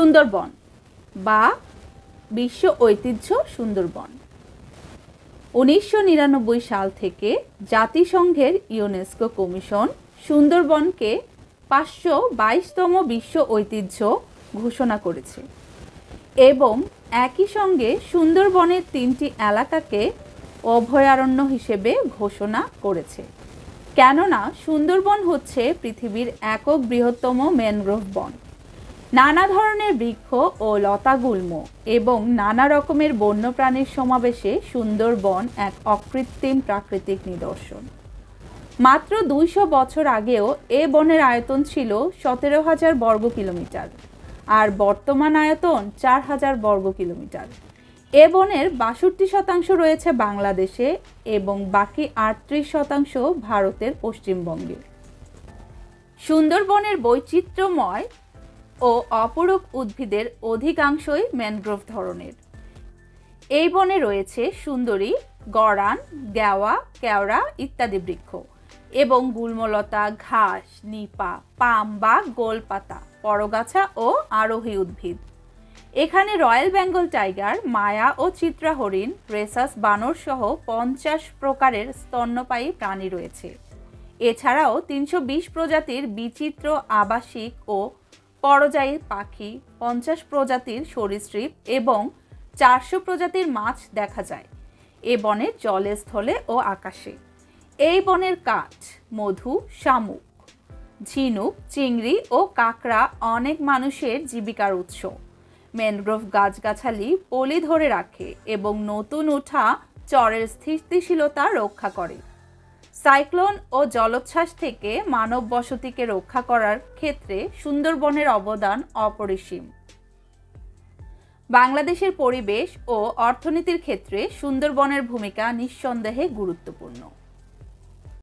সুন্দরবন বা বিশ্ব ঐতিহ্য সুন্দরবন 1999 সাল থেকে জাতিসংঘের ইউনেস্কো কমিশন সুন্দরবনকে 522তম বিশ্ব ঐতিহ্য ঘোষণা করেছে এবং একই সঙ্গে সুন্দরবনের 3টি এলাকাকে অভয়ারণ্য হিসেবে ঘোষণা করেছে। কেননা সুন্দরবন হচ্ছে পৃথিবীর একক বৃহত্তম ম্যানগ্রোভ বন। নানা ধরনের বৃক্ষ ও লতাগুল্ম এবং নানা রকমের বন্যপ্রাণীর সমাবেশে সুন্দরবন এক অকৃত্রিম প্রাকৃতিক নিদর্শন। মাত্র 200 বছর আগেও এ বনের আয়তন ছিল 17,000 বর্গ কিলোমিটার আর বর্তমান আয়তন 4,000 বর্গ কিলোমিটার। এ বনের 62% রয়েছে বাংলাদেশে এবং বাকি 38% ভারতের পশ্চিমবঙ্গে। সুন্দরবনের বৈচিত্র্যময় ও অপরূপ উদ্ভিদের অধিকাংশই ম্যানগ্রোভ ধরনের। এই বনে রয়েছে সুন্দরী, গরান, গেওয়া, কেওড়া ইত্যাদি বৃক্ষ এবং গুল্মলতা, ঘাস, নিপা, পাম বা গোলপাতা, পরগাছা ও আরোহী উদ্ভিদ। এখানে রয়্যাল বেঙ্গল টাইগার, মায়া ও চিত্রা হরিণ, রেসাস বানর সহ 50 প্রকারের স্তন্যপায়ী প্রাণী রয়েছে। এছাড়াও 320 প্রজাতির বিচিত্র আবাসিক ও পরযায়ী পাখি, 50 প্রজাতির সরীসৃপ এবং 400 প্রজাতির মাছ দেখা যায় এ বনের জলে, স্থলে ও আকাশে। এই বনের কাঠ, মধু, শামুক, ঝিনুক, চিংড়ি ও কাঁকড়া অনেক মানুষের জীবিকার উৎস। ম্যানগ্রোভ গাছগাছালি পলি ধরে রাখে এবং নতুন ওঠা চরের স্থিতিশীলতা রক্ষা করে। সাইক্লোন ও জলোচ্ছ্বাস থেকে মানব বসতিকে রক্ষা করার ক্ষেত্রে সুন্দরবনের অবদান অপরিসীম। বাংলাদেশের পরিবেশ ও অর্থনীতির ক্ষেত্রে সুন্দরবনের ভূমিকা নিঃসন্দেহে গুরুত্বপূর্ণ।